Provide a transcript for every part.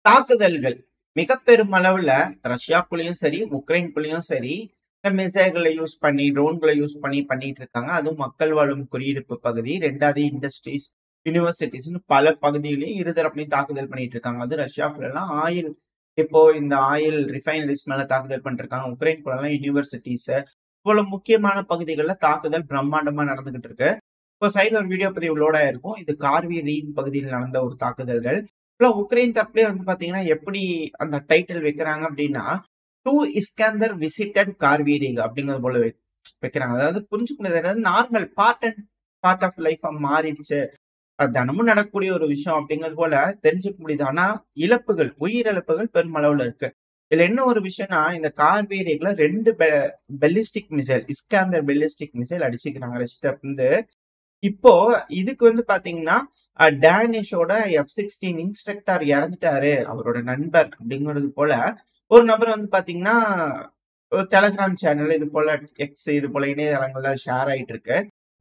தாக்குதல்கள் மிக பெருமளவுல ரஷ்யாக்குள்ளயும் சரி, உக்ரைன்குள்ளயும் சரி, இந்த மிசைல்களை யூஸ் பண்ணி, ட்ரோன்களை யூஸ் பண்ணி பண்ணிட்டு இருக்காங்க. அதுவும் மக்கள் வாழும் குடியிருப்பு பகுதி, 2வது இண்டஸ்ட்ரீஸ், யூனிவர்சிட்டிஸ்ன்னு பல பகுதியிலயும் இருதரப்புலயும் தாக்குதல் பண்ணிட்டு இருக்காங்க. அது ரஷ்யாக்குள்ளலாம் ஆயில் இப்போ இந்த ஆயில் ரிஃபைனரிஸ் மேல தாக்குதல் பண்ணிருக்காங்க. உக்ரைன்குள்ளலாம் யூனிவர்சிட்டிஸ் போல முக்கியமான பகுதிகளில் தாக்குதல் பிரம்மாண்டமா நடந்துகிட்டு இருக்கு. இப்போ சைட்ல ஒரு வீடியோ பதிவு லோட் ஆயிருக்கும். இது கார்வி ரீன் பகுதியில் நடந்த ஒரு தாக்குதல்கள். உக்ரைன் தரப்புலயே வந்து பாத்தீங்கன்னா எப்படி அந்த டைட்டில் வைக்கிறாங்க அப்படின்னா, டூ இஸ்கந்தர் விசிட்டட் கார்வீரிங் அப்படிங்கிறது போல வைக்கிறாங்க. அதாவது புரிஞ்சுக்கிறது நார்மல் பார்ட் ஆஃப் லைஃபா மாறிடுச்சு. அது தினமும் நடக்கக்கூடிய ஒரு விஷயம் அப்படிங்கிறது போல தெரிஞ்சுக்க முடியுது. ஆனா இழப்புகள், உயிரிழப்புகள் பெருமளவுல இருக்கு. இதுல என்ன ஒரு விஷயம்னா, இந்த கார்வீரிங்ல 2 பெல்லிஸ்டிக் மிசைல், இஸ்காந்தர் பெல்லிஸ்டிக் மிசைல் அடிச்சுக்கிறாங்க ரஷ்யா இருந்து. இப்போ இதுக்கு வந்து பாத்தீங்கன்னா டேனிஷோட F-16 இன்ஸ்ட்ரக்டர் இறந்துட்டாரு, அவரோட நண்பர் அப்படிங்கிறது போல ஒரு நபர் வந்து பாத்தீங்கன்னா ஒரு டெலகிராம் சேனல் இது போல எக்ஸ் இது போல இணையதளங்கள்ல ஷேர் ஆயிட்டு இருக்கு.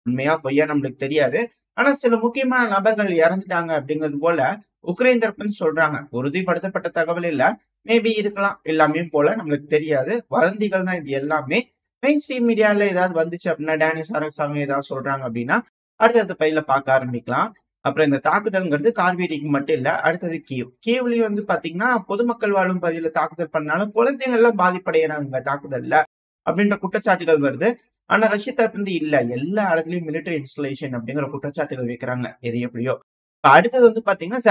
உண்மையா பொய்யா நம்மளுக்கு தெரியாது. ஆனா சில முக்கியமான நபர்கள் இறந்துட்டாங்க அப்படிங்கிறது போல உக்ரைன் தரப்புன்னு சொல்றாங்க. உறுதிப்படுத்தப்பட்ட தகவல் இல்ல, மேபி இருக்கலாம், எல்லாமே போல நம்மளுக்கு தெரியாது. வதந்திகள் தான் இது எல்லாமே. மெயின் ஸ்ட்ரீம் மீடியால ஏதாவது வந்துச்சு அப்படின்னா, டேனிஷ் அரசாங்கம் ஏதாவது சொல்றாங்க அப்படின்னா அடுத்தடுத்த பையில பார்க்க ஆரம்பிக்கலாம். அப்புறம் இந்த தாக்குதல்ங்கிறது கார்வீரிக்கு மட்டும் இல்ல, அடுத்தது கீவ்லயும் வந்து பாத்தீங்கன்னா பொதுமக்கள் வாழும் பகுதியில தாக்குதல் பண்ணாலும் குழந்தைகள் எல்லாம் பாதிப்படைகிறாங்க தாக்குதல்ல அப்படின்ற குற்றச்சாட்டுகள் வருது. ஆனா ரஷ்ய தரப்பு வந்து இல்ல, எல்லா இடத்துலயும் மிலிட்டரி இன்ஸ்டலேஷன் அப்படிங்கிற குற்றச்சாட்டுகள் வைக்கிறாங்க. எது எப்படியோ அடுத்தது வந்து பாத்தீங்கன்னா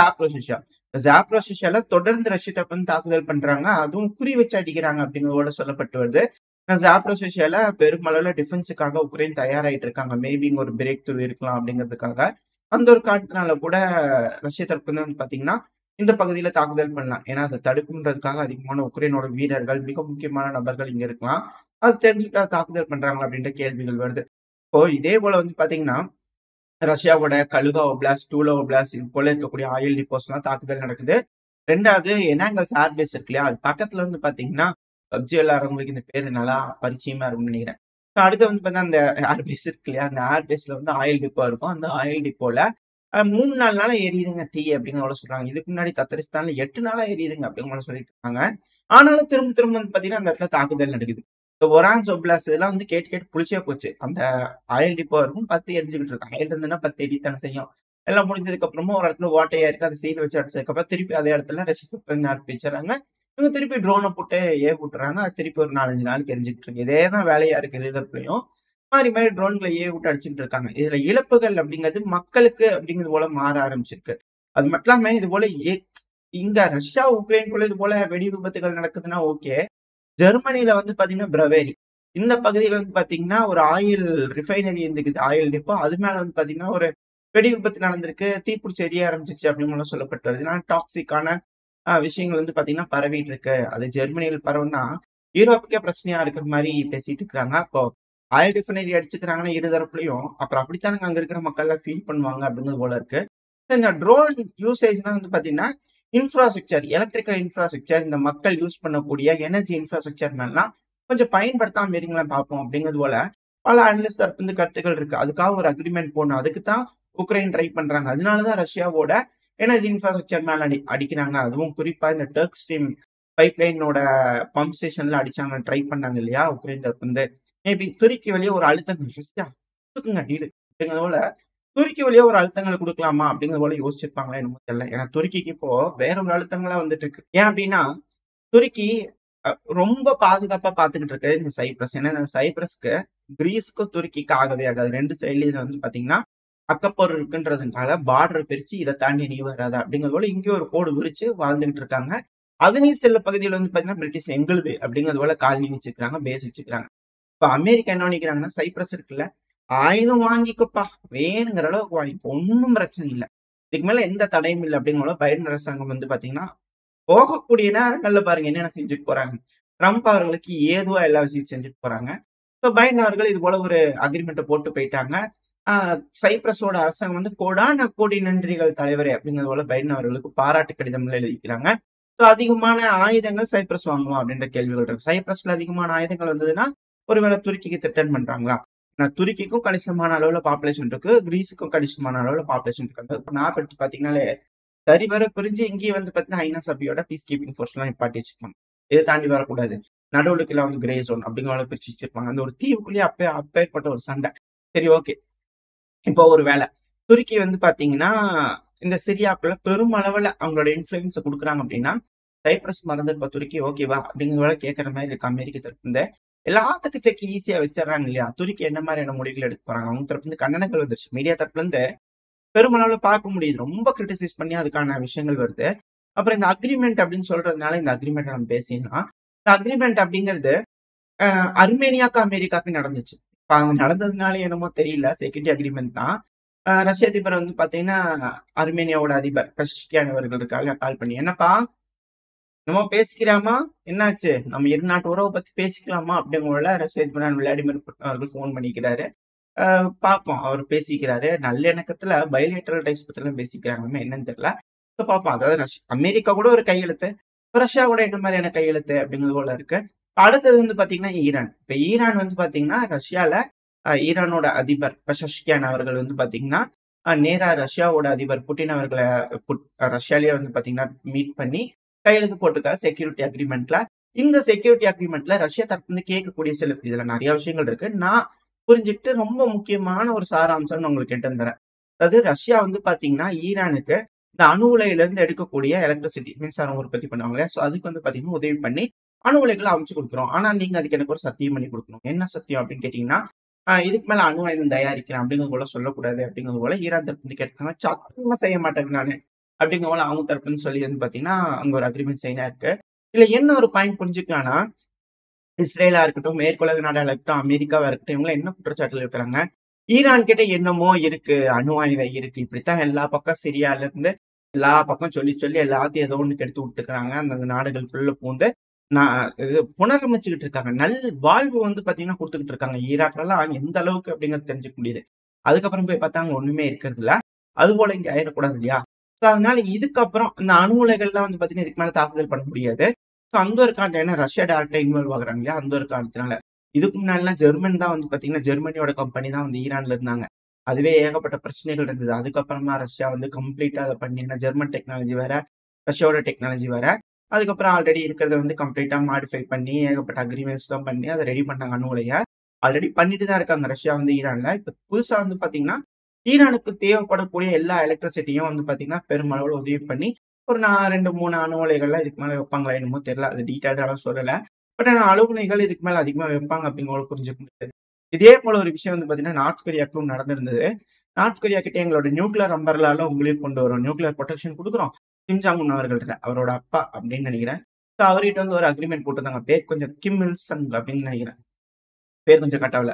ஜாப்ரோசிஷியால தொடர்ந்து ரஷ்ய தரப்பு வந்து தாக்குதல் பண்றாங்க. அதுவும் குறி வச்சு அடிக்கிறாங்க அப்படிங்கிறதோட சொல்லப்பட்டு வருது. ஜாப்ரோசிஷியால பெருமளவுல டிஃபென்ஸுக்காக உக்ரைன் தயாராயிட்டு இருக்காங்க. மேபி இங்க ஒரு பிரேக் த்ரூ இருக்கலாம் அப்படிங்கிறதுக்காக. அந்த ஒரு காரணத்தினால கூட ரஷ்ய தரப்பு வந்து பாத்தீங்கன்னா இந்த பகுதியில தாக்குதல் பண்ணலாம். ஏன்னா அதை தடுக்குன்றதுக்காக அதிகமான உக்ரைனோட வீரர்கள், மிக முக்கியமான நபர்கள் இங்க இருக்கலாம். அது தெரிஞ்சுக்கிட்டா தாக்குதல் பண்றாங்க அப்படின்ற கேள்விகள் வருது. இப்போ இதே போல வந்து பாத்தீங்கன்னா ரஷ்யாவோட கலுகா ஒப்லாஸ்ட், டூலா ஒப்லாஸ்ட் இது போல இருக்கக்கூடிய ஆயில் டிப்போஸ் எல்லாம் தாக்குதல் நடக்குது. 2வது எனாங்கல்ஸ் ஏர்பேஸ் இருக்கு இல்லையா, அது பக்கத்துல வந்து பாத்தீங்கன்னா பப்ஜி விளையாடுறவங்களுக்கு இந்த பேரு நல்லா பரிச்சயமா இருக்கும்னு நினைக்கிறேன். அடுத்து வந்து பாத்தீங்கன்னா அந்த ஏர்பேஸ் இருக்கு இல்லையா, அந்த ஏர்பேஸ்ல வந்து ஆயில் டிப்போ இருக்கும். அந்த ஆயில் டிப்போல 3-4 நாளா எரியுதுங்க தீ அப்படிங்கிறத சொல்றாங்க. இதுக்கு முன்னாடி தத்தரிஸ்தான்ல 8 நாளா எரியுதுங்க அப்படிங்கிற சொல்லிட்டு இருக்காங்க. ஆனாலும் திரும்ப திரும்ப வந்து பாத்தீங்கன்னா அந்த இடத்துல தாக்குதல் நடக்குது. இந்த ஒரான்ஸ் ஒப்லாஸ்ட் இதெல்லாம் வந்து கேட்டு கேட்டு புளிச்சே போச்சு. அந்த ஆயில் டிப்போ இருக்கும், 10 எரிஞ்சுக்கிட்டு இருக்கு. ஆயில் இருந்துன்னா 10 எரியத்தானே செய்யும். எல்லாம் முடிஞ்சதுக்கு அப்புறமா ஒரு இடத்துல ஓட்டையா இருக்கு, அதை சீல் வச்சு அடிச்சதுக்கு அப்புறம் திருப்பி அதே இடத்துல ரெசிஸ்ட் ஆரம்பிச்சிடறாங்க. இவங்க திருப்பி ட்ரோனை போட்டு விட்டுறாங்க. அது திருப்பி ஒரு 4-5 நாளுக்கு எரிஞ்சுக்கிட்டு இருக்கு. இதே தான் வேலையா இருக்கு இருதரப்புலையும். மாறி மாறி ட்ரோன்களை விட்டு அடிச்சுட்டு இருக்காங்க. இதுல இழப்புகள் அப்படிங்கிறது மக்களுக்கு அப்படிங்கிறது போல மாற ஆரம்பிச்சிருக்கு. அது மட்டும் இல்லாம இது போல இங்க ரஷ்யா உக்ரைனுக்குள்ள இது போல வெடி விபத்துகள் நடக்குதுன்னா ஓகே. ஜெர்மனில வந்து பாத்தீங்கன்னா பிரவேரி இந்த பகுதியில வந்து பாத்தீங்கன்னா ஒரு ஆயில் ரிஃபைனரி இருந்துக்குது, ஆயில் டிப்போ. அது மேல வந்து பாத்தீங்கன்னா ஒரு வெடி விபத்து நடந்திருக்கு, தீப்பிடிச்சு எரிய ஆரம்பிச்சிச்சு அப்படின்னு சொல்லப்பட்டு வருது. ஏன்னா டாக்ஸிக்கான விஷயங்கள் வந்து பாத்தீங்கன்னா பரவிட்டு இருக்கு. அது ஜெர்மனியில் பரவுனா யூரோப்புக்கே பிரச்சனையா இருக்கிற மாதிரி பேசிட்டு இருக்காங்க. அப்போ ஆயில் ரிஃபைனரி அடிச்சுக்கிறாங்கன்னா இருதரப்புலையும் அப்புறம் அப்படித்தானுங்க அங்க இருக்கிற மக்கள் எல்லாம் ஃபீல் பண்ணுவாங்க அப்படிங்கிறது போல இருக்கு. இந்த ட்ரோன் யூசேஜ்னா வந்து பாத்தீங்கன்னா இன்ஃப்ராஸ்ட்ரக்சர், எலக்ட்ரிக்கல் இன்ஃப்ராஸ்ட்ரக்சர், இந்த மக்கள் யூஸ் பண்ணக்கூடிய எனர்ஜி இன்ஃப்ராஸ்ட்ரக்சர் மேலாம் கொஞ்சம் பயன்படுத்தாம இருங்களேன் பார்ப்போம் அப்படிங்கிறது போல பல அனலிஸ்ட் தரப்பு வந்து கருத்துக்கள் இருக்கு. அதுக்காக ஒரு அக்ரிமெண்ட் போடணும். அதுக்கு தான் உக்ரைன் ட்ரை பண்றாங்க. அதனாலதான் ரஷ்யாவோட எனர்ஜி இன்ஃப்ராஸ்ட்ரக்சர் மேல அடிக்கிறாங்க. அதுவும் குறிப்பா இந்த டர்க் ஸ்ட்ரீம் பைப்லைனோட பம்ப் ஸ்டேஷன்ல அடிச்சாங்க, ட்ரை பண்ணாங்க இல்லையா உக்ரைன் தரப்பு வந்து. மேபி துருக்கி வழியே ஒரு அழுத்தங்கள் கொடுக்குங்க டீடு அப்படிங்கிறத போல துருக்கி வழியா ஒரு அழுத்தங்களை கொடுக்கலாமா அப்படிங்கிறது போல யோசிச்சிருப்பாங்களா என்னமோ தெரியல. ஏன்னா துருக்கிக்கு இப்போ வேற ஒரு அழுத்தங்களா வந்துட்டு இருக்கு. ஏன் அப்படின்னா துருக்கி ரொம்ப பாதுகாப்பா பாத்துக்கிட்டு இருக்கு இந்த சைப்ரஸ். ஏன்னா இந்த சைப்ரஸ்க்கு கிரீஸுக்கும் துருக்கிக்கு ஆகவே ஆகாது. 2 சைட்லயும் வந்து பாத்தீங்கன்னா அக்கப்போர் இருக்குன்றதுனால பார்டர் பிரிச்சு இதை தாண்டி நீ வராது அப்படிங்கிறது போல இங்கே ஒரு கோடு விரிச்சு வாழ்ந்துகிட்டு இருக்காங்க. அதுலயும் சில பகுதியில் வந்து பாத்தீங்கன்னா பிரிட்டிஷ் எங்களுது அப்படிங்கிறது போல காலனி வச்சுக்கிறாங்க, பேஸ் வச்சுக்கிறாங்க. இப்ப அமெரிக்கா என்ன நினைக்கிறாங்கன்னா சைப்ரஸ் இருக்குல்ல, ஆயுதம் வாங்கிக்கப்பா, வேணுங்கிற அளவுக்கு வாங்கிக்கோ, ஒன்னும் பிரச்சனை இல்லை, இதுக்கு மேல எந்த தடையும் இல்லை அப்படிங்கிற பைடன் அரசாங்கம் வந்து பாத்தீங்கன்னா போகக்கூடிய நேரங்கள்ல பாருங்க என்னென்ன செஞ்சுட்டு போறாங்க. ட்ரம்ப் அவர்களுக்கு ஏதுவா எல்லா விஷயம் செஞ்சுட்டு போறாங்க. ஸோ பைடன் அவர்கள் இது போல ஒரு அக்ரிமெண்ட்டை போட்டு போயிட்டாங்க. சைப்ரஸோட அரசாங்கம் வந்து கோடான கோடி நன்றிகள் தலைவரே அப்படிங்கிறது போல பைடன் அவர்களுக்கு பாராட்டு கடிதம்ல எழுதிக்கிறாங்க. ஸோ அதிகமான ஆயுதங்கள் சைப்ரஸ் வாங்குவோம் அப்படின்ற கேள்விகள் இருக்கு. சைப்ரஸ்ல அதிகமான ஆயுதங்கள் வந்ததுன்னா ஒருவேளை துருக்கிக்கு த்ரெட்டன் பண்றாங்களா? துருக்கிக்கும் கணிசமான அளவுல பாப்புலேஷன் இருக்கு, கிரீஸுக்கும் கணிசமான அளவுல பாப்புலேஷன் இருக்கு. அந்த மேப் எடுத்து பாத்தீங்கன்னாலே சரிவர பிரிஞ்சு இங்கேயும் வந்து பாத்தீங்கன்னா ஐநா சபையோட பீஸ் கீப்பிங் ஃபோர்ஸ் எல்லாம் நிப்பாட்டி வச்சிருப்பாங்க. இதை தாண்டி வரக்கூடாது. நடுவுலுக்கெல்லாம் வந்து கிரே ஜோன் அப்படிங்கிற பிரிச்சு வச்சிருப்பாங்க. அந்த ஒரு தீவுக்குள்ளேயே அப்பேற்பட்ட ஒரு சண்டை. சரி, ஓகே. இப்போ ஒரு வேலை துருக்கி வந்து பாத்தீங்கன்னா இந்த சிரியாக்குள்ள பெருமளவுல அவங்களோட இன்ஃபுளுன்ஸை கொடுக்குறாங்க அப்படின்னா சைப்ரஸ் மறந்து இப்ப துருக்கி ஓகேவா அப்படிங்கிற கேட்கற மாதிரி இருக்கு அமெரிக்க தரப்பு இருந்து. எல்லாத்துக்கும் செக் ஈஸியா வச்சிடறாங்க இல்லையா? துருக்கி என்ன மாதிரியான முடிவுகள் எடுக்க போறாங்க? அவங்க தரப்பு இருந்து கண்டனங்கள் வந்துருச்சு. மீடியா தரப்புல இருந்து பெருமளவுல பார்க்க முடியுது. ரொம்ப கிரிட்டிசைஸ் பண்ணி அதுக்கான விஷயங்கள் வருது. அப்புறம் இந்த அக்ரிமெண்ட் அப்படின்னு சொல்றதுனால இந்த அக்ரிமெண்ட் நம்ம பேசிடலாம். இந்த அக்ரிமெண்ட் அப்படிங்கிறது அர்மேனியாக்கு அமெரிக்காவுக்கு நடந்துச்சு. இப்ப அங்க நடந்ததுனால என்னமோ தெரியல, செக்யூரிட்டி அக்ரிமெண்ட் தான். ரஷ்ய அதிபர் வந்து பாத்தீங்கன்னா அர்மேனியாவோட அதிபர் பெஷிஷ்கியான் அவர்கள் இருக்காங்க, கால் பண்ணி என்னப்பா நம்ம பேசிக்கிறாமா, என்னாச்சு, நம்ம இரு நாட்டு உறவை பத்தி பேசிக்கலாமா அப்படிங்கிற ரஷ்ய அதிபர் விளாடிமிர் புட்டின் அவர்கள் போன் பண்ணிக்கிறாரு. பார்ப்போம், அவர் பேசிக்கிறாரு. நல்லிணக்கத்துல பைலேட்டரல் டைப்ஸ் பத்தி எல்லாம் பேசிக்கிறாங்க, என்னன்னு தெரியல. பார்ப்போம். அதாவது அமெரிக்கா கூட ஒரு கையெழுத்து, ரஷ்யா கூட என்ன மாதிரியான கையெழுத்து அப்படிங்கிறது போல இருக்கு. அடுத்தது வந்து பாத்தீங்கன்னா ஈரான். இப்ப ஈரான் வந்து பாத்தீங்கன்னா ரஷ்யால ஈரானோட அதிபர் பெஷஷ்கியான் அவர்கள் வந்து பாத்தீங்கன்னா நேரா ரஷ்யாவோட அதிபர் புட்டின் அவர்களை ரஷ்யாலேயே வந்து பாத்தீங்கன்னா மீட் பண்ணி கையெழுத்து போட்டிருக்காரு செக்யூரிட்டி அக்ரிமெண்ட்ல. இந்த செக்யூரிட்டி அக்ரிமெண்ட்ல ரஷ்யா தரப்பு இருந்து கேட்கக்கூடிய சில இதுல நிறைய விஷயங்கள் இருக்கு. நான் புரிஞ்சுக்கிட்டு ரொம்ப முக்கியமான ஒரு சாராம்சம் உங்களுக்கு கேட்டு தரேன். அதாவது ரஷ்யா வந்து பாத்தீங்கன்னா ஈரானுக்கு இந்த அணு உலையில இருந்து எடுக்கக்கூடிய எலக்ட்ரிசிட்டி மின்சாரம் உற்பத்தி பண்ணுவாங்க. ஸோ அதுக்கு வந்து பாத்தீங்கன்னா உதவி பண்ணி அணு உலைகளை அமைச்சு கொடுக்குறோம். ஆனா நீங்க அதுக்கு எனக்கு ஒரு சத்தியம் பண்ணி கொடுக்கணும். என்ன சத்தியம் அப்படின்னு கேட்டீங்கன்னா இதுக்கு மேல அணு ஆயுதம் தயாரிக்கிறேன் அப்படிங்கிறது போல சொல்லக்கூடாது அப்படிங்கிறது போல ஈரான் தரப்பு வந்து கேட்டாங்க. சத்தியமா செய்ய மாட்டேங்க நானு அப்படிங்கிற போல அவங்க தரப்புன்னு சொல்லி வந்து பாத்தீங்கன்னா அங்க ஒரு அக்ரிமெண்ட் சைனா இருக்கு. இதுல என்ன ஒரு பாயிண்ட் புரிஞ்சுக்கலாம்னா இஸ்ரேலா இருக்கட்டும், மேற்குலக நாடாக இருக்கட்டும், அமெரிக்காவா இருக்கட்டும், இவங்க என்ன குற்றச்சாட்டுல இருக்கிறாங்க? ஈரான் கிட்ட என்னமோ இருக்கு, அணு ஆயுதம் இருக்கு. இப்படித்தான் எல்லா பக்கம் சிரியால இருந்து எல்லா பக்கம் சொல்லி சொல்லி எல்லாத்தையும் ஏதோ ஒண்ணு கெடுத்து விட்டுக்கிறாங்க. அந்த நாடுகளுக்குள்ள பூந்து இது புனரமைச்சுக்கிட்டு இருக்காங்க. நல் வாழ்வு வந்து பாத்தீங்கன்னா கொடுத்துக்கிட்டு இருக்காங்க. ஈராக்லாம் எந்த அளவுக்கு அப்படிங்கிறது தெரிஞ்சுக்க முடியுது. அதுக்கப்புறம் போய் பார்த்தா அங்க ஒண்ணுமே இருக்கிறது இல்ல. அது போல இங்க ஆயிடக்கூடாது இல்லையா? அதனால இதுக்கப்புறம் இந்த அணு உலைகள்லாம் வந்து பாத்தீங்கன்னா இதுக்கு மேல தாக்குதல் பண்ண முடியாது. அந்த ஒரு காரணம் ஏன்னா ரஷ்யா டேரக்டா இன்வால்வ் ஆகுறாங்க இல்லையா? அந்த ஒரு காரணத்தினால. இதுக்கு முன்னாடிலாம் ஜெர்மன் தான் வந்து பாத்தீங்கன்னா ஜெர்மனியோட கம்பெனி தான் வந்து ஈரான்ல இருந்தாங்க. அதுவே ஏகப்பட்ட பிரச்சனைகள் இருந்தது. அதுக்கப்புறமா ரஷ்யா வந்து கம்ப்ளீட்டா அதை பண்ணி ஏன்னா ஜெர்மன் டெக்னாலஜி வேற, ரஷ்யாவோட டெக்னாலஜி வேற. அதுக்கப்புறம் ஆல்ரெடி இருக்கிறத வந்து கம்ப்ளீட்டா மாடிஃபை பண்ணி ஏகப்பட்ட அக்ரிமெண்ட்ஸ் தான் பண்ணி அதை ரெடி பண்ணாங்க அணு உலைய. ஆல்ரெடி பண்ணிட்டு தான் இருக்காங்க ரஷ்யா வந்து ஈரான்ல. இப்ப புதுசா வந்து பாத்தீங்கன்னா ஈரானுக்கு தேவைப்படக்கூடிய எல்லா எலக்ட்ரிசிட்டியும் வந்து பாத்தீங்கன்னா பெருமளவுல உதவி பண்ணி ஒரு 2-3 அணு உலைகள்லாம் இதுக்கு மேல வைப்பாங்களா என்னமோ தெரியல. அது டீட்டெயில்டாலாம் சொல்லல. பட் ஆனா அணு உலைகள் இதுக்கு மேல அதிகமா வைப்பாங்க அப்படிங்கிறத புரிஞ்சுக்க முடியாது. இதே போல ஒரு விஷயம் வந்து பாத்தீங்கன்னா நார்த் கொரியாவுக்கும் நடந்திருந்தது. நார்த் கொரியா கிட்ட எங்களோட நியூக்ளியர் அம்பர்லால உங்களுக்கு கொண்டு வரும், நியூக்ளியர் ப்ரொடெக்ஷன் கொடுக்குறோம் கிம் ஜாங் உன் அவர்கள்ட்ட, அவரோட அப்பா அப்படின்னு நினைக்கிறேன். ஸோ அவர்கிட்ட வந்து ஒரு அக்ரிமெண்ட் போட்டிருந்தாங்க. பேர் கொஞ்சம் கிம் இல் சங் அப்படின்னு நினைக்கிறேன், பேர் கொஞ்சம் கட்டாவில.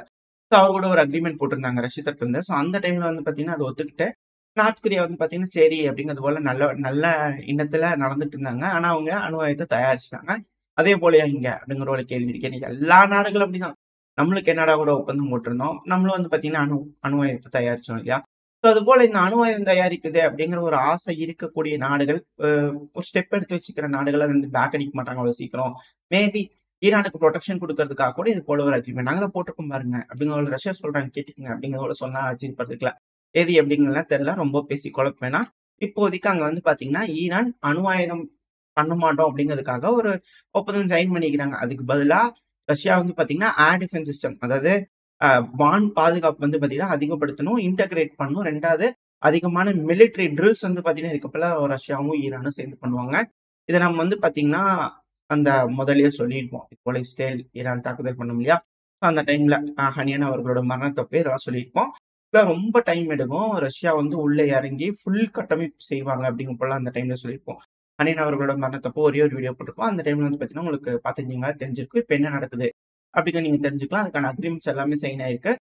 ஸோ அவர் கூட ஒரு அக்ரிமெண்ட் போட்டிருந்தாங்க ரஷ்ய தரப்பு இருந்து. ஸோ அந்த டைம்ல வந்து பாத்தீங்கன்னா அதை ஒத்துக்கிட்டு நார்த் கொரியா வந்து பாத்தீங்கன்னா சரி அப்படிங்கிறது போல நல்ல நல்ல எண்ணத்துல நடந்துட்டு இருந்தாங்க. ஆனா அவங்க அணு ஆயுதத்தை தயாரிச்சிட்டாங்க. அதே போலயா இங்க அப்படிங்கிற ஒரு கேள்வி இருக்கு. எல்லா நாடுகளும் அப்படிதான். நம்மளும் கனடா கூட ஒப்பந்தம் போட்டிருந்தோம். நம்மளும் வந்து பாத்தீங்கன்னா அணு ஆயுதத்தை தயாரிச்சோம் இல்லையா? ஸோ அது போல இந்த அணு ஆயுதம் தயாரிக்குது அப்படிங்கிற ஒரு ஆசை இருக்கக்கூடிய நாடுகள் ஒரு ஸ்டெப் எடுத்து வச்சுக்கிற நாடுகள் அதை வந்து பேக் அடிக்க மாட்டாங்க அவ்வளவு சீக்கிரம். மேபி ஈரானுக்கு ப்ரொடெக்ஷன் கொடுக்கறதுக்காக கூட இது போல ஒரு அக்ரிமெண்ட் நாங்க தான் போட்டிருக்கோம் பாருங்க அப்படிங்கிற ரஷ்யா சொல்றாங்க, கேட்டுக்கங்க அப்படிங்கிறத சொன்னா ஆச்சரியப்படுறதுக்குல எது எப்படிங்கலாம் தெரியல. ரொம்ப பேசி குழப்ப வேணாம். இப்போதைக்கு அங்க வந்து பாத்தீங்கன்னா ஈரான் அணு ஆயுதம் பண்ண மாட்டோம் அப்படிங்கிறதுக்காக ஒரு ஒப்பந்தம் சைன் பண்ணிக்கிறாங்க. அதுக்கு பதிலா ரஷ்யா வந்து பாத்தீங்கன்னா ஏர் டிஃபென்ஸ் சிஸ்டம், அதாவது வான் பாதுகாப்பு வந்து பாத்தீங்கன்னா அதிகப்படுத்தணும், இன்டகிரேட் பண்ணணும். 2வது அதிகமான மிலிட்டரி ட்ரில்ஸ் வந்து பாத்தீங்கன்னா இதுக்கப்புறம் ரஷ்யாவும் ஈரானும் சேர்ந்து பண்ணுவாங்க. இதை நம்ம வந்து பாத்தீங்கன்னா அந்த முதல்லயே சொல்லியிருப்போம். இது போல இஸ்ரேல் ஈரான் தாக்குதல் பண்ணும் இல்லையா? அந்த டைம்ல ஹனியன் அவர்களோட மரணத்தப்பே இதெல்லாம் சொல்லியிருப்போம். ரொம்ப டைம் எடுக்கும். ரஷ்யா வந்து உள்ள இறங்கி ஃபுல் கட்டமைப்பு செய்வாங்க அப்படிங்க போல அந்த டைம்ல சொல்லியிருப்போம். ஹனியன் அவர்களோட மரணத்தப்போ ஒரே ஒரு வீடியோ போட்டிருப்போம். அந்த டைம்ல வந்து பாத்தீங்கன்னா உங்களுக்கு பாத்துருந்தீங்களா தெரிஞ்சிருக்கு. இப்ப என்ன நடக்குது அப்படிங்கிற நீங்க தெரிஞ்சுக்கலாம். அதுக்கான அக்ரிமெண்ட்ஸ் எல்லாமே சைன் ஆயிருக்கு.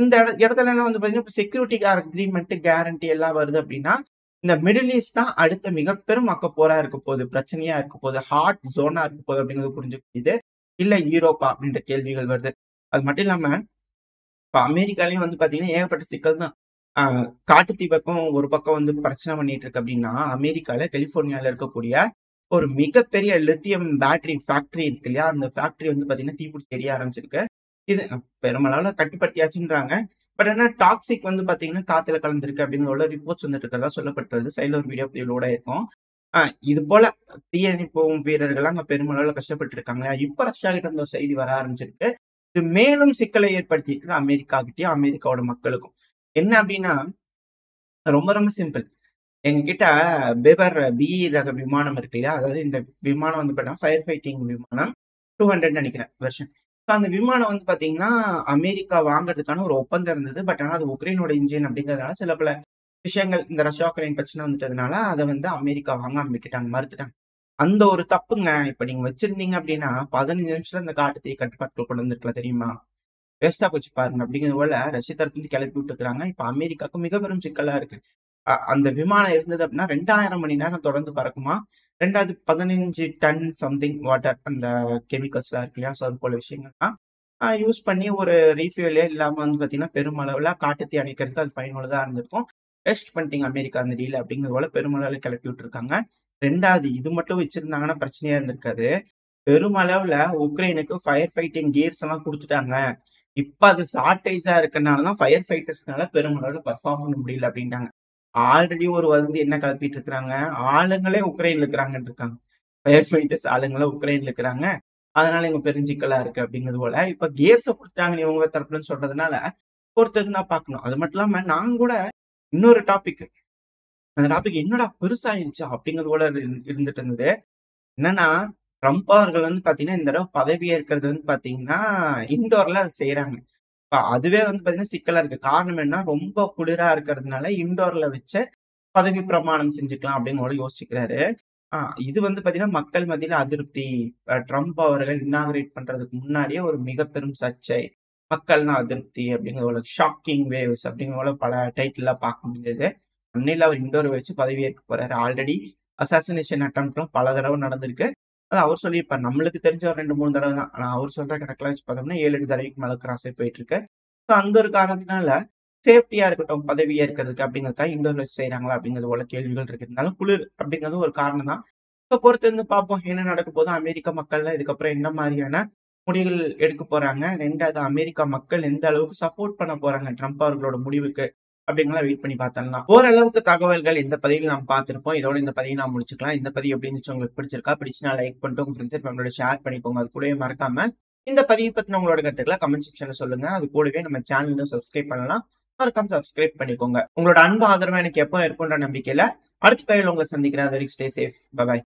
இந்த இடத்துல எல்லாம் வந்து பாத்தீங்கன்னா செக்யூரிட்டி அக்ரிமெண்ட் கேரண்டி எல்லாம் வருது அப்படின்னா இந்த மிடில் ஈஸ்ட் தான் அடுத்த மிக பெரும் போரா இருக்க போகுது, பிரச்சனையா இருக்க போகுது, ஹாட் ஜோனா இருக்க போகுது அப்படிங்கிறது புரிஞ்சுக்கிது. இல்ல யூரோப்பா அப்படின்ற கேள்விகள் வருது. அது மட்டும் இல்லாம இப்ப அமெரிக்காலயும் வந்து பாத்தீங்கன்னா ஏகப்பட்ட சிக்கல் தான். காட்டுத்தீ பக்கம் ஒரு பக்கம் வந்து பிரச்சனை பண்ணிட்டு இருக்கு அப்படின்னா அமெரிக்கால கலிபோர்னியால இருக்கக்கூடிய ஒரு மிகப்பெரிய லித்தியம் பேட்டரி ஃபேக்டரி இருக்கு இல்லையா? அந்த ஃபேக்டரி வந்து பாத்தீங்கன்னா தீப்பிடிச்சு எரிய ஆரம்பிச்சிருக்கு. இது பெருமளவுல கட்டுப்படுத்தியாச்சுன்றாங்க. பட் ஆனா டாக்ஸிக் வந்து பாத்தீங்கன்னா காத்துல கலந்துருக்கு அப்படிங்கிற ரிப்போர்ட்ஸ் வந்துட்டு இருக்கிறதா சொல்லப்பட்டது. சைடுல ஒரு வீடியோ பதிவுலோட இருக்கும். இது போல தீயணைப்பு வீரர்கள் அங்க பெருமளவுல கஷ்டப்பட்டு இருக்காங்க. இப்ப ரஷ்யா கிட்ட இருந்து ஒரு செய்தி வர ஆரம்பிச்சிருக்கு. இது மேலும் சிக்கலை ஏற்படுத்தி இருக்கு அமெரிக்கா கிட்டயும் அமெரிக்காவோட மக்களுக்கும். என்ன அப்படின்னா ரொம்ப ரொம்ப சிம்பிள். எங்ககிட்ட பிவர் பிஇ ரக விமானம் இருக்கு இல்லையா? அதாவது இந்த விமானம் வந்து பார்த்தீங்கன்னா, ஃபயர் ஃபைட்டிங் விமானம் 200 நினைக்கிறேன் வெர்ஷன். ஸோ அந்த விமானம் வந்து பார்த்தீங்கன்னா, அமெரிக்கா வாங்குறதுக்கான ஒரு ஒப்பந்தம் இருந்தது. பட் ஆனா அது உக்ரைனோட இன்ஜின் அப்படிங்கிறதுனால சில பல விஷயங்கள் இந்த ரஷ்யா உக்ரைன் பிரச்சனை வந்துட்டதுனால, அத வந்து அமெரிக்கா வாங்காம விட்டுட்டாங்க, மறுத்துட்டாங்க. அந்த ஒரு தப்புங்க. இப்ப நீங்க வச்சிருந்தீங்க அப்படின்னா, 15 நிமிஷத்துல இந்த காட்டு தீ கட்டுப்பாட்டுக்குள்ள கொண்டு வந்திருக்கலாம் தெரியுமா? வேஸ்ட்டா போச்சு பாருங்க. அப்படிங்கிறது போல ரஷ்ய தரப்புலருந்து கிளப்பி விட்டுருக்காங்க. இப்ப அமெரிக்காவுக்கு மிக பெரும் சிக்கலா இருக்கு. அந்த விமானம் இருந்தது அப்படின்னா 2000 மணி நேரம் தொடர்ந்து பறக்குமா. 2வது 15 டன் சம்திங் வாட்டர் அந்த கெமிக்கல்ஸ்லாம் இருக்கு இல்லையா? ஸோ அது போல விஷயங்கள்லாம் யூஸ் பண்ணி ஒரு ரீஃபியூலே இல்லாம வந்து பார்த்தீங்கன்னா, பெருமளவுல காட்டுத்தீ அணைக்கிறதுக்கு அது பயனுள்ளதா இருந்திருக்கும். வேஸ்ட் பண்ணிட்டீங்க அமெரிக்கா அந்த டீல் அப்படிங்கிறது போல பெருமளவுல கிளப்பி விட்டுருக்காங்க. 2வது இது மட்டும் வச்சிருந்தாங்கன்னா பிரச்சனையா இருந்திருக்காது. பெருமளவுல உக்ரைனுக்கு ஃபயர் ஃபைட்டிங் கியர்ஸ் எல்லாம் குடுத்துட்டாங்க. இப்ப அது ஷார்டேஜா இருக்கனால தான் ஃபயர் ஃபைட்டர்ஸ்னால பெருமளவுல பெர்ஃபார்ம் பண்ண முடியல அப்படின்ட்டாங்க. ஆல்ரெடி ஒரு வதந்தி என்ன கிளப்பிட்டு இருக்கிறாங்க, ஆளுங்களே உக்ரைன்ல இருக்கிறாங்கன்னு இருக்காங்க. ஃபயர் ஃபைட்டர்ஸ் ஆளுங்களே உக்ரைன்ல இருக்கிறாங்க. அதனால இங்க பெருஞ்சிக்கலா இருக்கு அப்படிங்கிறது போல. இப்ப கியர்ஸ குடுத்துட்டாங்கன்னு இவங்க தரப்புலன்னு சொல்றதுனால, பொறுத்திருந்து தான் பார்க்கணும். அது மட்டும் இல்லாம நான் கூட இன்னொரு டாபிக் அந்த டாபிக் என்னடா பெருசாயிருச்சா அப்படிங்கிறது போல இருந்துட்டு இருந்தது. என்னன்னா, ட்ரம்ப் அவர்கள் வந்து பார்த்தீங்கன்னா, இந்த தடவ பதவி ஏற்கிறது வந்து பார்த்தீங்கன்னா, இன்டோர்ல செய்றாங்க. இப்ப அதுவே வந்து பார்த்தீங்கன்னா சிக்கலா இருக்கு. காரணம் என்ன, ரொம்ப குளிரா இருக்கிறதுனால இன்டோர்ல வச்சு பதவி பிரமாணம் செஞ்சுக்கலாம் அப்படின்னு கூட யோசிக்கிறாரு. ஆ இது வந்து பார்த்தீங்கன்னா, மக்கள் மத்தியில அதிருப்தி. ட்ரம்ப் அவர்கள் இனாகரேட் பண்றதுக்கு முன்னாடியே ஒரு மிக பெரும் சர்ச்சை. மக்கள்னா அதிருப்தி அப்படிங்கிற ஒரு ஷாக்கிங் வேவ்ஸ் அப்படிங்கிற போல பல டைட்டில்லாம் பார்க்க முடிஞ்சது. அன்னையில அவர் இன்டோர் வச்சு பதவியேற்க போறாரு. ஆல்ரெடி அசாசினேஷன் அட்டெம்ப்ட்லாம் பல தடவ நடந்திருக்கு. அது அவர் சொல்லியிருப்பார். நம்மளுக்கு தெரிஞ்ச ஒரு 2, 3 தடவ தான். ஆனா அவர் சொல்ற கணக்குல வச்சு பார்த்தோம்னா 7, 8 தடவைக்கு மேல கிராஸ் ஆகி போயிட்டு இருக்கு. ஸோ அந்த ஒரு காரணத்தினால சேஃப்டியா இருக்கட்டும், பதவி ஏற்கிறதுக்கு அப்படிங்கிறதுக்காக இன்டோர்ல வச்சு செய்றாங்களா அப்படிங்கிறது போல கேள்விகள் இருக்கு. இருந்தாலும் குளிர் அப்படிங்கிறது ஒரு காரணம் தான். ஸோ பொறுத்திருந்து பார்ப்போம். என்ன நடக்க போது? அமெரிக்க மக்கள்லாம் இதுக்கப்புறம் என்ன மாரியான முடிவுகள் எடுக்க போறாங்க? 2வது அமெரிக்கா மக்கள் எந்த அளவுக்கு சப்போர்ட் பண்ண போறாங்க ட்ரம்ப் அவர்களோட முடிவுக்கு? அப்படிங்கலாம் வெயிட் பண்ணி பார்த்தரலாம். ஓரளவுக்கு தகவல்கள் இந்த பதிவில் நாம் பார்த்திருப்போம். இதோட இந்த பதிவை நாம் முடிச்சுக்கலாம். இந்த பதிவு எப்படி இருந்துச்சு? உங்களுக்கு பிடிச்சிருக்கா? பிடிச்சுனா லைக் பண்ணிட்டு உங்க ஃப்ரெண்ட்ஸ் அண்ட் ஃபேமிலியோட ஷேர் பண்ணிக்கோங்க. அது கூடவே மறக்காம இந்த பதிவு பத்தின உங்களோட கருத்துக்களை கமெண்ட் செக்ஷன்ல சொல்லுங்க. அது கூடவே நம்ம சேனலும் சப்ஸ்கிரைப் பண்ணலாம். மறக்காம சப்ஸ்கிரைப் பண்ணிக்கோங்க. உங்களோட அன்பு ஆதரவு எனக்கு எப்போ இருக்குன்ற நம்பிக்கையில அடுத்த பதிவில் உங்களை சந்திக்கிறேன். அது வரைக்கும் ஸ்டே சேஃப். Bye bye.